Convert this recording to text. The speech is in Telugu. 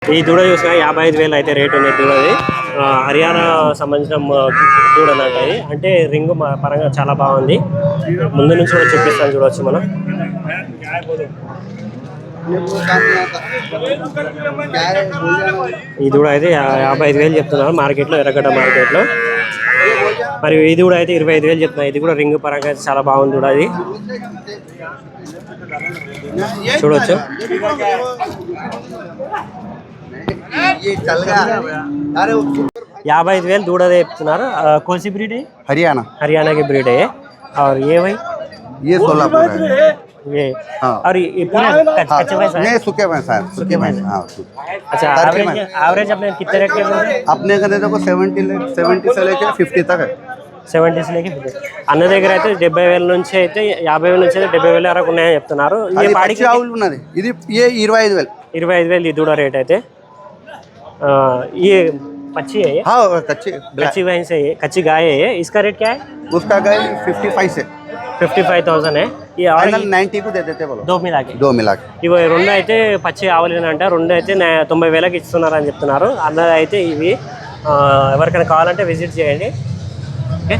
ఈ దూడ చూసినా 55,000 అయితే రేట్ ఉంది దూడది. హర్యానా సంబంధించిన దూడ అంటాయి. అంటే రింగ్ పరంగా చాలా బాగుంది. ముందు నుంచి కూడా చూపిస్తాను, చూడవచ్చు మనం. ఈ దూడ అయితే 55,000 చెప్తున్నారు మార్కెట్లో, ఎర్రగడ్డ మార్కెట్లో. మరి ఇది కూడా అయితే 25,000 చెప్తున్నారు. ఇది కూడా రింగ్ పరంగా అయితే చాలా బాగుంది దూడ. అది చూడవచ్చు. 55,000 दूड़ा చెప్తున్నారు. कौन सी ब्रीड है? हरियाणा की ब्रीड है. और ये भाई ये सोलापुर है ये. हाँ. और ये पूरा कच्चे भैंस है? नहीं सूखे भैंस है, सूखे भैंस. हाँ अच्छा, एवरेज अपने कितने रेट के अपने का देखो 70 से लेके 50 तक है. 70 से लेके 50. అన్న దగ్గర అయితే 70,000 నుంచి అయితే 50,000 నుంచి అయితే 70,000 వరకు ఉన్నాయని చెప్తున్నారు. ఇది పాడికి ఆవులు ఉన్నది. ఇది 25,000 ఈ దూడ రేట్ అయితే. ये पच्ची है ये? हाँ कच्ची भैंस है ये, कच्ची गाय है ये. इसका रेट क्या है? उसका गाय 55 से 55,000 है. ये 90 को दे देते बोलो. दो मिला के ఇవి రెండు అయితే పచ్చి ఆవులేనంట. రెండు అయితే 90,000కి ఇస్తున్నారని చెప్తున్నారు. అన్నది అయితే ఇవి ఎవరికైనా కావాలంటే విజిట్ చేయండి. ఓకే.